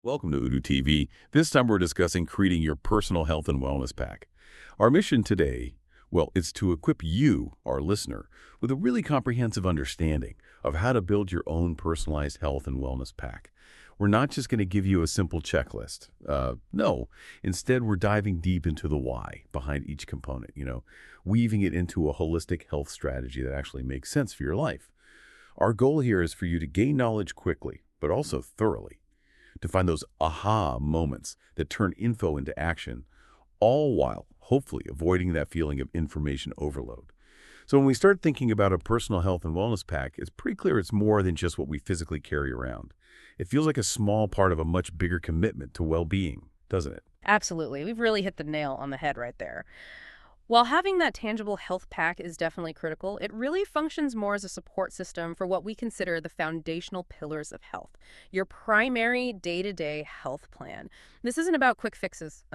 Welcome to OotoTV. This time we're discussing creating your personal health and wellness pack. Our mission today, well, it's to equip you, our listener, with a really comprehensive understanding of how to build your own personalized health and wellness pack. We're not just going to give you a simple checklist. No. Instead, we're diving deep into the why behind each component, weaving it into a holistic health strategy that actually makes sense for your life. Our goal here is for you to gain knowledge quickly, but also thoroughly, to find those aha moments that turn info into action, all while hopefully avoiding that feeling of information overload. So when we start thinking about a personal health and wellness pack, it's pretty clear it's more than just what we physically carry around. It feels like a small part of a much bigger commitment to well-being, doesn't it? Absolutely. We've really hit the nail on the head right there. While having that tangible health pack is definitely critical, it really functions more as a support system for what we consider the foundational pillars of health, your primary day-to-day health plan. This isn't about quick fixes.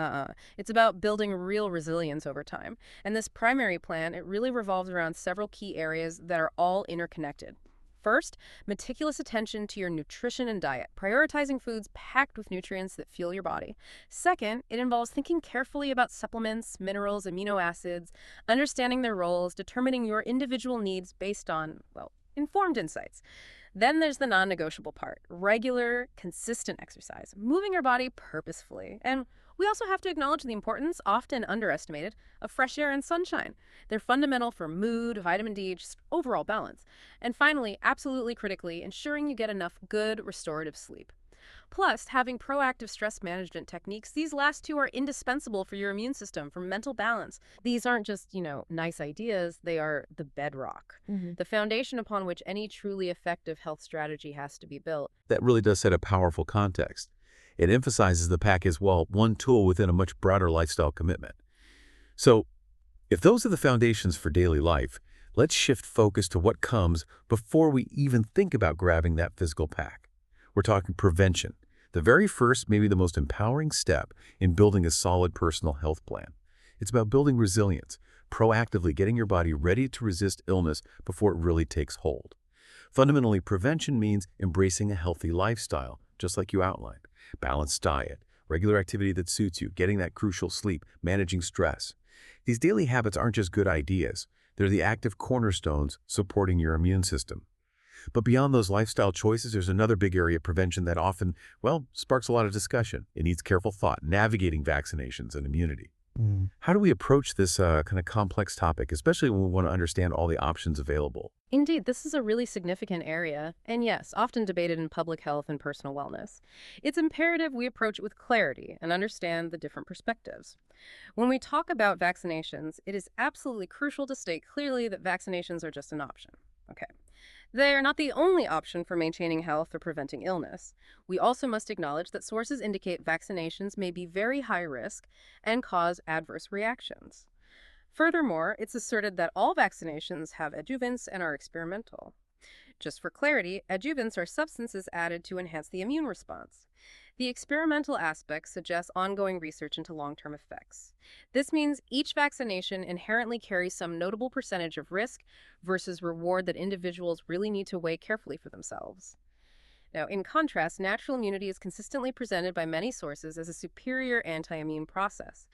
It's about building real resilience over time. And this primary plan, it really revolves around several key areas that are all interconnected. First, meticulous attention to your nutrition and diet, prioritizing foods packed with nutrients that fuel your body. Second, it involves thinking carefully about supplements, minerals, amino acids, understanding their roles, determining your individual needs based on, well, informed insights. Then there's the non-negotiable part, regular, consistent exercise, moving your body purposefully. And we also have to acknowledge the importance, often underestimated, of fresh air and sunshine. They're fundamental for mood, vitamin D, just overall balance. And finally, absolutely critically, ensuring you get enough good, restorative sleep. Plus, having proactive stress management techniques, these last two are indispensable for your immune system, for mental balance. These aren't just, nice ideas, they are the bedrock, the foundation upon which any truly effective health strategy has to be built. That really does set a powerful context. It emphasizes the pack as, well, one tool within a much broader lifestyle commitment. So, if those are the foundations for daily life, let's shift focus to what comes before we even think about grabbing that physical pack. We're talking prevention, the very first, maybe the most empowering step in building a solid personal health plan. It's about building resilience, proactively getting your body ready to resist illness before it really takes hold. Fundamentally, prevention means embracing a healthy lifestyle, just like you outlined. Balanced diet, regular activity that suits you, getting that crucial sleep, managing stress. These daily habits aren't just good ideas. They're the active cornerstones supporting your immune system. But beyond those lifestyle choices, there's another big area of prevention that often, well, sparks a lot of discussion. It needs careful thought, navigating vaccinations and immunity. How do we approach this kind of complex topic, especially when we want to understand all the options available? Indeed, this is a really significant area, and yes, often debated in public health and personal wellness. It's imperative we approach it with clarity and understand the different perspectives. When we talk about vaccinations, it is absolutely crucial to state clearly that vaccinations are just an option. Okay. They are not the only option for maintaining health or preventing illness. We also must acknowledge that sources indicate vaccinations may be very high risk and cause adverse reactions. Furthermore, it's asserted that all vaccinations have adjuvants and are experimental. Just for clarity, adjuvants are substances added to enhance the immune response. The experimental aspect suggests ongoing research into long-term effects. This means each vaccination inherently carries some notable percentage of risk versus reward that individuals really need to weigh carefully for themselves. Now, in contrast, natural immunity is consistently presented by many sources as a superior anti-immune process.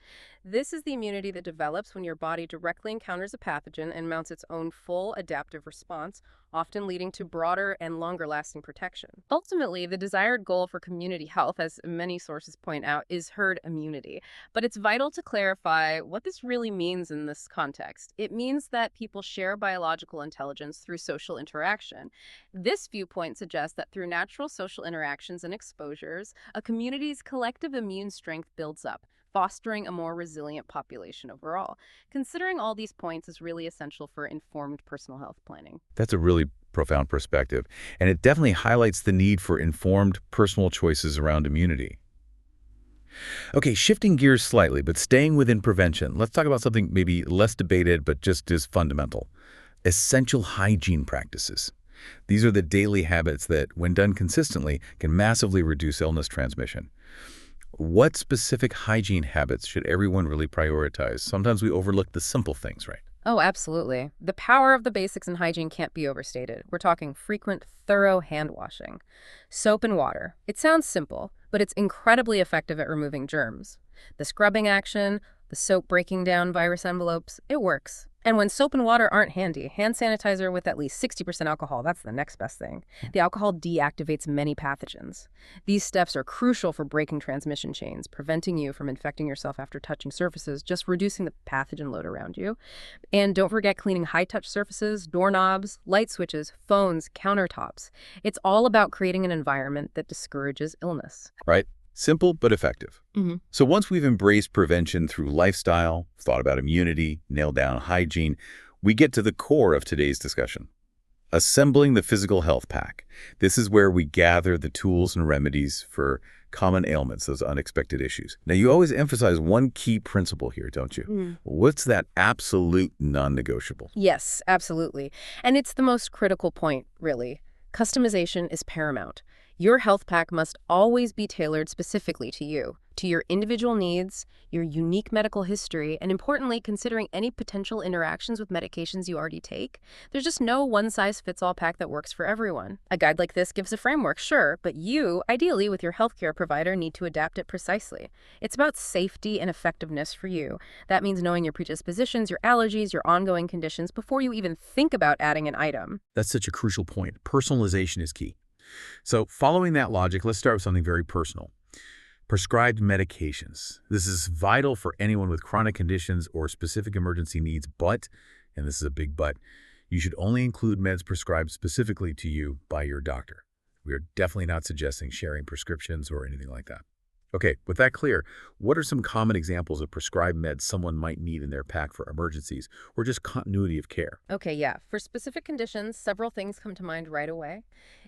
This is the immunity that develops when your body directly encounters a pathogen and mounts its own full adaptive response, often leading to broader and longer-lasting protection. Ultimately, the desired goal for community health, as many sources point out, is herd immunity. But it's vital to clarify what this really means in this context. It means that people share biological intelligence through social interaction. This viewpoint suggests that through natural social interactions and exposures, a community's collective immune strength builds up, fostering a more resilient population overall. Considering all these points is really essential for informed personal health planning. That's a really profound perspective, and it definitely highlights the need for informed personal choices around immunity. Okay, shifting gears slightly, but staying within prevention, let's talk about something maybe less debated, but just as fundamental. Essential hygiene practices. These are the daily habits that, when done consistently, can massively reduce illness transmission. What specific hygiene habits should everyone really prioritize? Sometimes we overlook the simple things, right? Oh, absolutely. The power of the basics in hygiene can't be overstated. We're talking frequent, thorough hand washing. Soap and water. It sounds simple, but it's incredibly effective at removing germs. The scrubbing action, the soap breaking down virus envelopes, it works. And when soap and water aren't handy, hand sanitizer with at least 60% alcohol, that's the next best thing. The alcohol deactivates many pathogens. These steps are crucial for breaking transmission chains, preventing you from infecting yourself after touching surfaces, just reducing the pathogen load around you. And don't forget cleaning high-touch surfaces, doorknobs, light switches, phones, countertops. It's all about creating an environment that discourages illness. Right? Simple but effective. Hmm. So once we've embraced prevention through lifestyle, thought about immunity, nailed down hygiene, we get to the core of today's discussion. Assembling the physical health pack. This is where we gather the tools and remedies for common ailments, those unexpected issues. Now, you always emphasize one key principle here, don't you? What's that absolute non-negotiable? Yes, absolutely. And it's the most critical point, really. Customization is paramount. Your health pack must always be tailored specifically to you, to your individual needs, your unique medical history, and importantly, considering any potential interactions with medications you already take. There's just no one-size-fits-all pack that works for everyone. A guide like this gives a framework, sure, but you, ideally with your healthcare provider, need to adapt it precisely. It's about safety and effectiveness for you. That means knowing your predispositions, your allergies, your ongoing conditions before you even think about adding an item. That's such a crucial point. Personalization is key. So following that logic, let's start with something very personal. Prescribed medications. This is vital for anyone with chronic conditions or specific emergency needs, but, and this is a big but, you should only include meds prescribed specifically to you by your doctor. We are definitely not suggesting sharing prescriptions or anything like that. Okay, with that clear, what are some common examples of prescribed meds someone might need in their pack for emergencies or just continuity of care? Okay, yeah. For specific conditions, several things come to mind right away.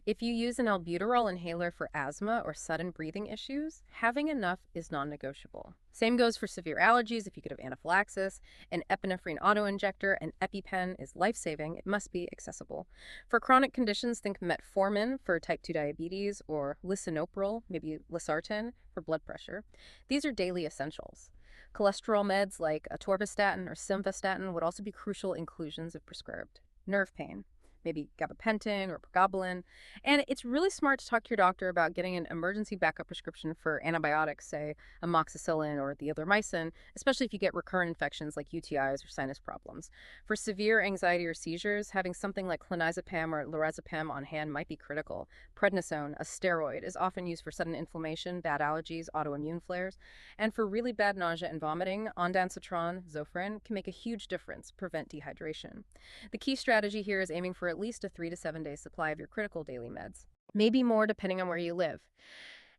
If you use an albuterol inhaler for asthma or sudden breathing issues, having enough is non-negotiable. Same goes for severe allergies if you could have anaphylaxis. An epinephrine autoinjector, an EpiPen is life-saving. It must be accessible. For chronic conditions, think metformin for type 2 diabetes or lisinopril, maybe losartan, for blood pressure. These are daily essentials. Cholesterol meds like atorvastatin or simvastatin would also be crucial inclusions if prescribed. Nerve pain, maybe gabapentin or pregabalin. And it's really smart to talk to your doctor about getting an emergency backup prescription for antibiotics, say amoxicillin or the erythromycin, especially if you get recurrent infections like UTIs or sinus problems. For severe anxiety or seizures, having something like clonazepam or lorazepam on hand might be critical. Prednisone, a steroid, is often used for sudden inflammation, bad allergies, autoimmune flares. And for really bad nausea and vomiting, ondansetron, Zofran, can make a huge difference, prevent dehydration. The key strategy here is aiming for at least a 3 to 7 day supply of your critical daily meds, maybe more depending on where you live.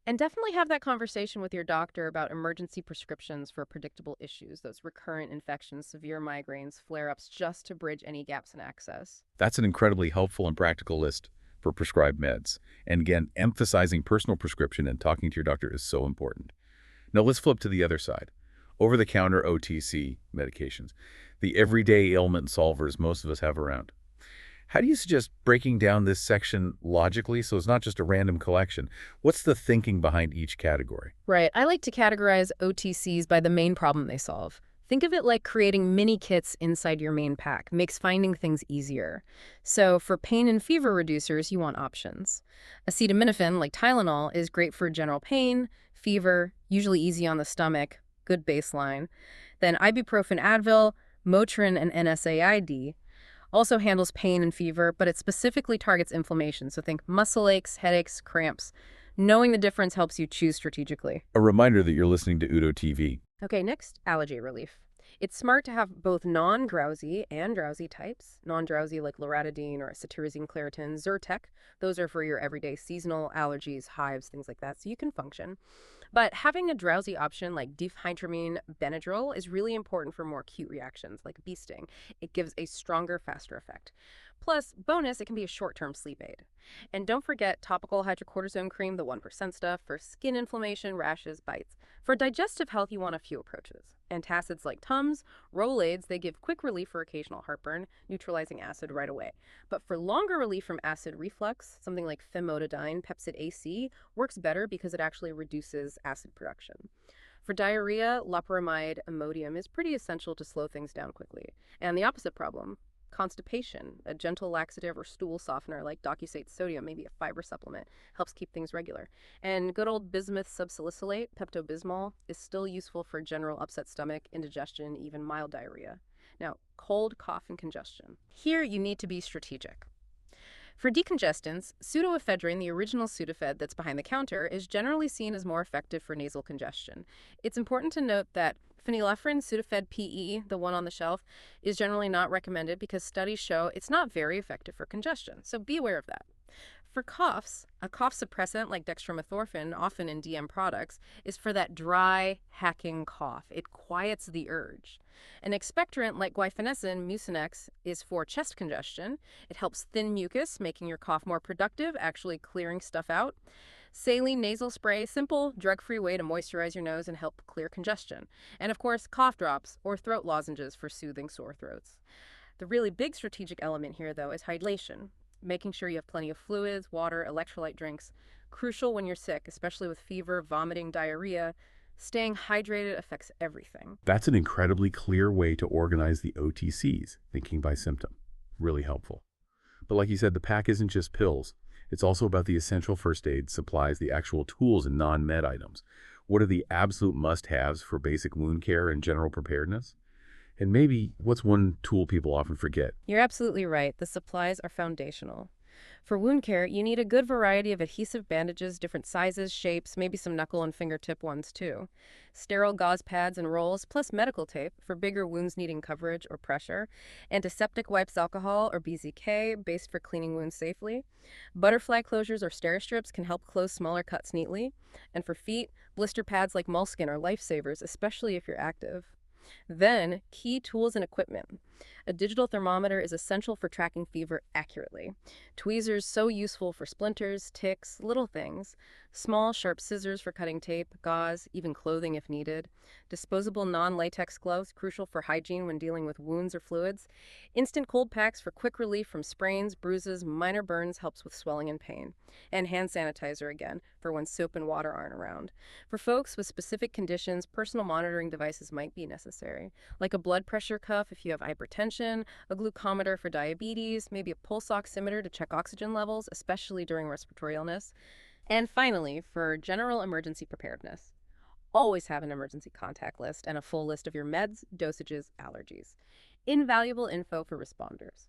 And definitely have that conversation with your doctor about emergency prescriptions for predictable issues, those recurrent infections, severe migraines, flare-ups, just to bridge any gaps in access. That's an incredibly helpful and practical list for prescribed meds. And again, emphasizing personal prescription and talking to your doctor is so important. Now let's flip to the other side. Over-the-counter OTC medications, the everyday ailment solvers most of us have around. How do you suggest breaking down this section logically so it's not just a random collection? What's the thinking behind each category? Right. I like to categorize OTCs by the main problem they solve. Think of it like creating mini kits inside your main pack. Makes finding things easier. So for pain and fever reducers, you want options. Acetaminophen, like Tylenol, is great for general pain, fever, usually easy on the stomach, good baseline. Then ibuprofen, Advil, Motrin, and NSAID also handles pain and fever, but it specifically targets inflammation. So think muscle aches, headaches, cramps. Knowing the difference helps you choose strategically. A reminder that you're listening to OotoTV. Okay, next, allergy relief. It's smart to have both non-drowsy and drowsy types. Non-drowsy like loratadine or cetirizine claritin, Zyrtec. Those are for your everyday seasonal allergies, hives, things like that, so you can function. But having a drowsy option like diphenhydramine Benadryl is really important for more acute reactions like bee sting. It gives a stronger, faster effect. Plus, bonus, it can be a short-term sleep aid. And don't forget topical hydrocortisone cream, the 1% stuff, for skin inflammation, rashes, bites. For digestive health, you want a few approaches. Antacids like Tums, Rolaids, they give quick relief for occasional heartburn, neutralizing acid right away. But for longer relief from acid reflux, something like famotidine, Pepcid AC, works better because it actually reduces acid production. For diarrhea, loperamide Imodium is pretty essential to slow things down quickly. And the opposite problem, constipation, a gentle laxative or stool softener like docusate sodium, maybe a fiber supplement, helps keep things regular. And good old bismuth subsalicylate, Pepto-Bismol, is still useful for general upset stomach, indigestion, even mild diarrhea. Now, cold, cough, and congestion. Here you need to be strategic. For decongestants, pseudoephedrine, the original Sudafed that's behind the counter, is generally seen as more effective for nasal congestion. It's important to note that phenylephrine Sudafed PE, the one on the shelf, is generally not recommended because studies show it's not very effective for congestion, so be aware of that. For coughs, a cough suppressant like dextromethorphan, often in DM products, is for that dry, hacking cough. It quiets the urge. An expectorant like guaifenesin, Mucinex, is for chest congestion. It helps thin mucus, making your cough more productive, actually clearing stuff out. Saline nasal spray, simple, drug-free way to moisturize your nose and help clear congestion. And of course, cough drops or throat lozenges for soothing sore throats. The really big strategic element here, though, is hydration. Making sure you have plenty of fluids, water, electrolyte drinks. Crucial when you're sick, especially with fever, vomiting, diarrhea. Staying hydrated affects everything. That's an incredibly clear way to organize the OTCs, thinking by symptom. Really helpful. But like you said, the pack isn't just pills. It's also about the essential first aid supplies, the actual tools and non-med items. What are the absolute must-haves for basic wound care and general preparedness? And maybe what's one tool people often forget? You're absolutely right. The supplies are foundational. For wound care, you need a good variety of adhesive bandages, different sizes, shapes, maybe some knuckle and fingertip ones too. Sterile gauze pads and rolls, plus medical tape for bigger wounds needing coverage or pressure. Antiseptic wipes, alcohol or BZK, based for cleaning wounds safely. Butterfly closures or Steri-strips can help close smaller cuts neatly. And for feet, blister pads like moleskin are lifesavers, especially if you're active. Then, key tools and equipment. A digital thermometer is essential for tracking fever accurately. Tweezers so useful for splinters, ticks, little things. Small, sharp scissors for cutting tape, gauze, even clothing if needed. Disposable non-latex gloves, crucial for hygiene when dealing with wounds or fluids. Instant cold packs for quick relief from sprains, bruises, minor burns, helps with swelling and pain. And hand sanitizer again, for when soap and water aren't around. For folks with specific conditions, personal monitoring devices might be necessary, like a blood pressure cuff if you have hypertension, a glucometer for diabetes, maybe a pulse oximeter to check oxygen levels, especially during respiratory illness. And finally, for general emergency preparedness, always have an emergency contact list and a full list of your meds, dosages, allergies. Invaluable info for responders.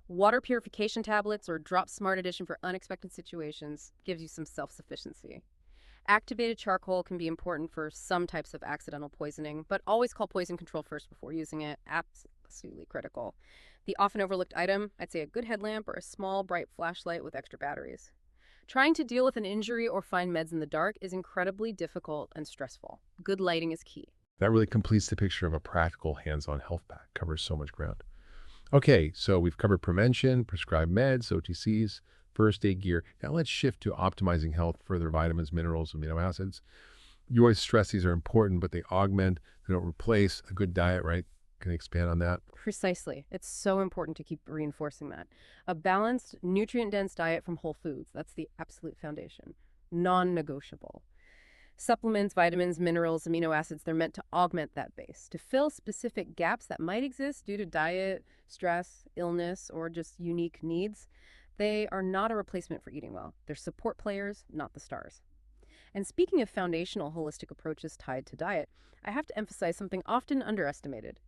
Water purification tablets or Drop Smart Edition for unexpected situations gives you some self-sufficiency. Activated charcoal can be important for some types of accidental poisoning, but always call poison control first before using it. Absolutely critical. The often overlooked item, I'd say a good headlamp or a small, bright flashlight with extra batteries. Trying to deal with an injury or find meds in the dark is incredibly difficult and stressful. Good lighting is key. That really completes the picture of a practical hands-on health pack. Covers so much ground. Okay, so we've covered prevention, prescribed meds, OTCs, first aid gear. Now let's shift to optimizing health, further vitamins, minerals, amino acids. You always stress these are important, but they augment, they don't replace a good diet, right? Can you expand on that? Precisely. It's so important to keep reinforcing that. A balanced, nutrient-dense diet from whole foods, that's the absolute foundation. Non-negotiable. Supplements, vitamins, minerals, amino acids, they're meant to augment that base, to fill specific gaps that might exist due to diet, stress, illness, or just unique needs. They are not a replacement for eating well. They're support players, not the stars. And speaking of foundational holistic approaches tied to diet, I have to emphasize something often underestimated.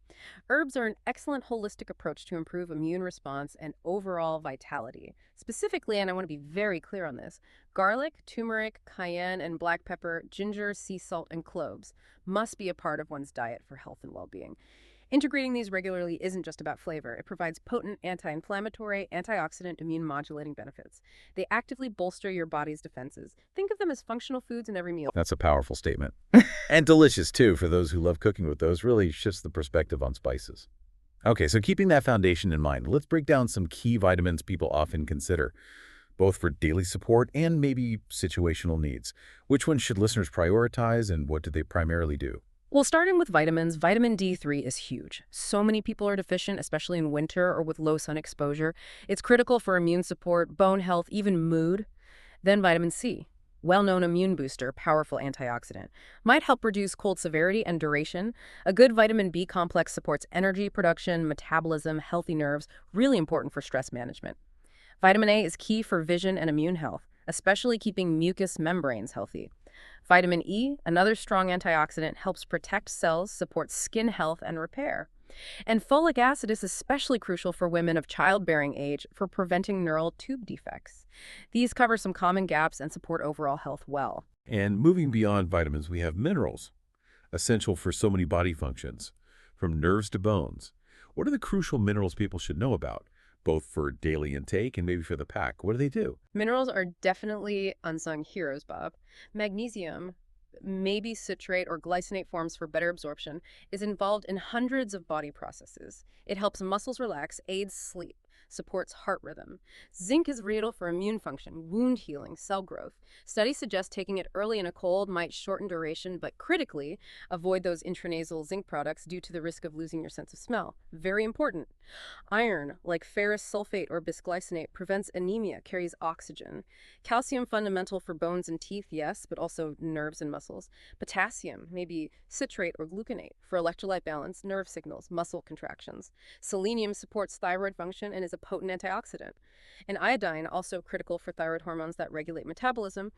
Herbs are an excellent holistic approach to improve immune response and overall vitality. Specifically, and I want to be very clear on this, garlic, turmeric, cayenne, and black pepper, ginger, sea salt, and cloves must be a part of one's diet for health and well-being. Integrating these regularly isn't just about flavor. It provides potent anti-inflammatory, antioxidant, immune-modulating benefits. They actively bolster your body's defenses. Think of them as functional foods in every meal. That's a powerful statement. And delicious, too, for those who love cooking with those. Really shifts the perspective on spices. Okay, so keeping that foundation in mind, let's break down some key vitamins people often consider, both for daily support and maybe situational needs. Which ones should listeners prioritize, and what do they primarily do? Well, starting with vitamins, vitamin D3 is huge. So many people are deficient, especially in winter or with low sun exposure. It's critical for immune support, bone health, even mood. Then vitamin C. well-known immune booster, powerful antioxidant. Might help reduce cold severity and duration. A good vitamin B complex supports energy production, metabolism, healthy nerves, really important for stress management. Vitamin A is key for vision and immune health, especially keeping mucous membranes healthy. Vitamin E, another strong antioxidant, helps protect cells, supports skin health and repair. And folic acid is especially crucial for women of childbearing age for preventing neural tube defects. These cover some common gaps and support overall health well. And moving beyond vitamins, we have minerals, essential for so many body functions, from nerves to bones. What are the crucial minerals people should know about, both for daily intake and maybe for the pack? What do they do? Minerals are definitely unsung heroes, Bob. Magnesium, maybe citrate or glycinate forms for better absorption, is involved in hundreds of body processes. It helps muscles relax, aids sleep, supports heart rhythm. Zinc is vital for immune function, wound healing, cell growth. Studies suggest taking it early in a cold might shorten duration, but critically, avoid those intranasal zinc products due to the risk of losing your sense of smell. Very important. Iron, like ferrous sulfate or bisglycinate, prevents anemia, carries oxygen. Calcium, fundamental for bones and teeth, yes, but also nerves and muscles. Potassium, maybe citrate or gluconate, for electrolyte balance, nerve signals, muscle contractions. Selenium supports thyroid function and is a potent antioxidant. And iodine, also critical for thyroid hormones that regulate metabolism.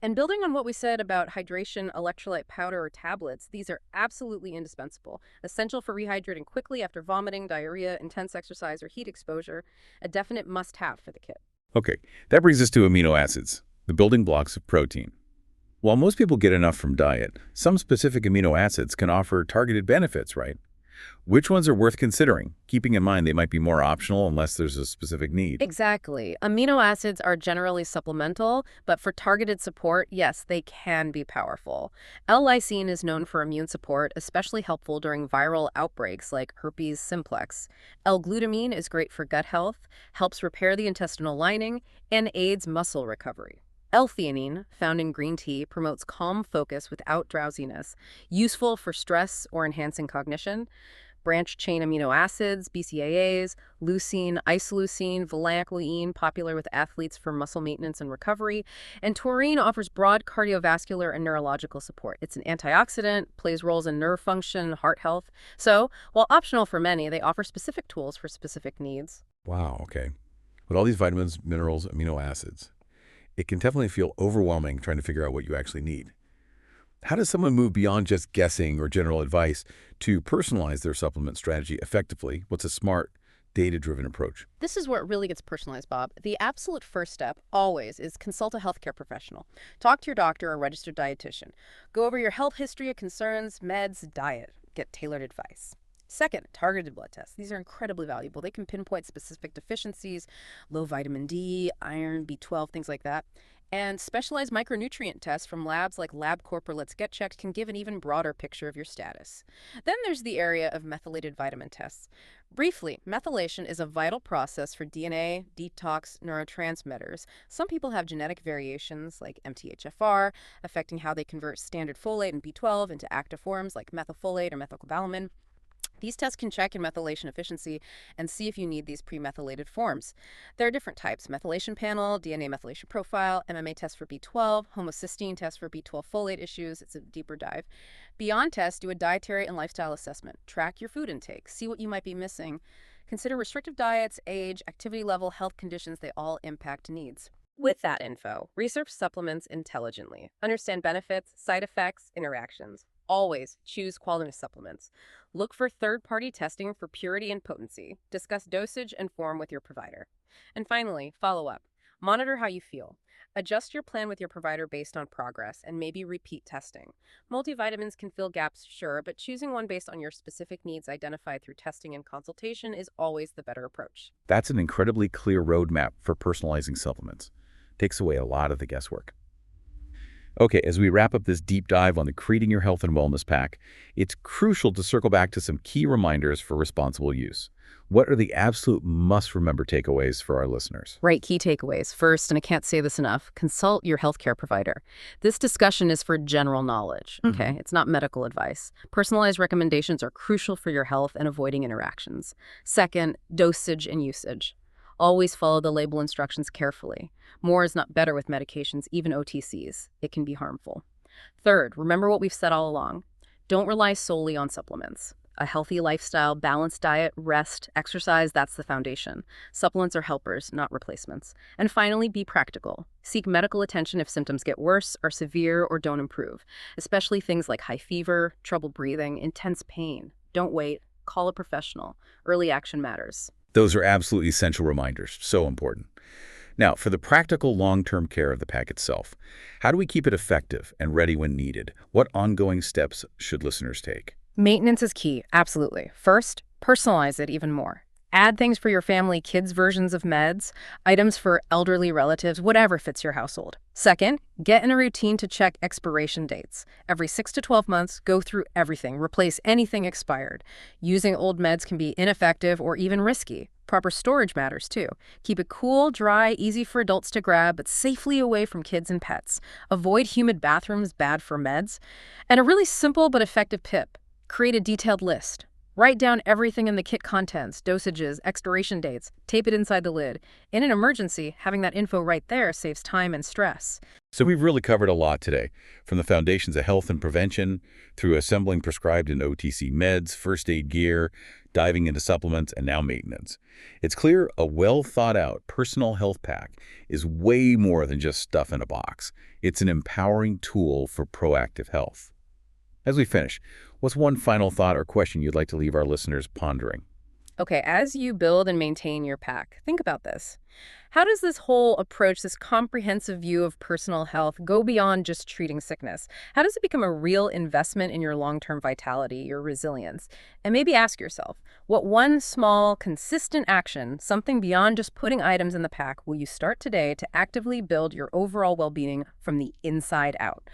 And building on what we said about hydration, electrolyte powder, or tablets, these are absolutely indispensable, essential for rehydrating quickly after vomiting, diarrhea, intense exercise, or heat exposure, a definite must-have for the kit. Okay, that brings us to amino acids, the building blocks of protein. While most people get enough from diet, some specific amino acids can offer targeted benefits, right? Which ones are worth considering, keeping in mind they might be more optional unless there's a specific need? Exactly. Amino acids are generally supplemental, but for targeted support, yes, they can be powerful. L-lysine is known for immune support, especially helpful during viral outbreaks like herpes simplex. L-glutamine is great for gut health, helps repair the intestinal lining, and aids muscle recovery. L-theanine, found in green tea, promotes calm focus without drowsiness, useful for stress or enhancing cognition. Branched-chain amino acids, BCAAs, leucine, isoleucine, valancoline, popular with athletes for muscle maintenance and recovery. And taurine offers broad cardiovascular and neurological support. It's an antioxidant, plays roles in nerve function, heart health. So, while optional for many, they offer specific tools for specific needs. Wow, okay. With all these vitamins, minerals, amino acids, it can definitely feel overwhelming trying to figure out what you actually need. How does someone move beyond just guessing or general advice to personalize their supplement strategy effectively? What's a smart, data-driven approach? This is where it really gets personalized, Bob. The absolute first step, always, is consult a healthcare professional. Talk to your doctor or registered dietitian. Go over your health history of concerns, meds, diet. Get tailored advice. Second, targeted blood tests. These are incredibly valuable. They can pinpoint specific deficiencies, low vitamin D, iron, B12, things like that. And specialized micronutrient tests from labs like LabCorp or Let's Get Checked can give an even broader picture of your status. Then there's the area of methylated vitamin tests. Briefly, methylation is a vital process for DNA, detox, neurotransmitters. Some people have genetic variations like MTHFR, affecting how they convert standard folate and B12 into active forms like methylfolate or methylcobalamin. These tests can check in methylation efficiency and see if you need these pre-methylated forms. There are different types: methylation panel, DNA methylation profile, MMA test for B12, homocysteine test for B12 folate issues. It's a deeper dive. Beyond tests, do a dietary and lifestyle assessment. Track your food intake. See what you might be missing. Consider restrictive diets, age, activity level, health conditions. They all impact needs. With that info, research supplements intelligently. Understand benefits, side effects, interactions. Always choose quality supplements. Look for third-party testing for purity and potency. Discuss dosage and form with your provider. And finally, follow up. Monitor how you feel. Adjust your plan with your provider based on progress and maybe repeat testing. Multivitamins can fill gaps, sure, but choosing one based on your specific needs identified through testing and consultation is always the better approach. That's an incredibly clear roadmap for personalizing supplements. Takes away a lot of the guesswork. Okay, as we wrap up this deep dive on the Creating Your Health and Wellness Pack, it's crucial to circle back to some key reminders for responsible use. What are the absolute must-remember takeaways for our listeners? Right, key takeaways. First, and I can't say this enough, consult your healthcare provider. This discussion is for general knowledge, okay? It's not medical advice. Personalized recommendations are crucial for your health and avoiding interactions. Second, dosage and usage. Always follow the label instructions carefully. More is not better with medications, even OTCs. It can be harmful. Third, remember what we've said all along. Don't rely solely on supplements. A healthy lifestyle, balanced diet, rest, exercise, that's the foundation. Supplements are helpers, not replacements. And finally, be practical. Seek medical attention if symptoms get worse, are severe, or don't improve, especially things like high fever, trouble breathing, intense pain. Don't wait. Call a professional. Early action matters. Those are absolutely essential reminders, so important. Now, for the practical long-term care of the pack itself, how do we keep it effective and ready when needed? What ongoing steps should listeners take? Maintenance is key, absolutely. First, personalize it even more. Add things for your family, kids' versions of meds, items for elderly relatives, whatever fits your household. Second, get in a routine to check expiration dates. Every 6 to 12 months, go through everything, replace anything expired. Using old meds can be ineffective or even risky. Proper storage matters too. Keep it cool, dry, easy for adults to grab, but safely away from kids and pets. Avoid humid bathrooms, bad for meds. And a really simple but effective tip. Create a detailed list. Write down everything in the kit contents, dosages, expiration dates, tape it inside the lid. In an emergency, having that info right there saves time and stress. So we've really covered a lot today, from the foundations of health and prevention, through assembling prescribed and OTC meds, first aid gear, diving into supplements, and now maintenance. It's clear a well-thought-out personal health pack is way more than just stuff in a box. It's an empowering tool for proactive health. As we finish, what's one final thought or question you'd like to leave our listeners pondering? Okay, as you build and maintain your pack, think about this. How does this whole approach, this comprehensive view of personal health, go beyond just treating sickness? How does it become a real investment in your long-term vitality, your resilience? And maybe ask yourself, what one small, consistent action, something beyond just putting items in the pack, will you start today to actively build your overall well-being from the inside out?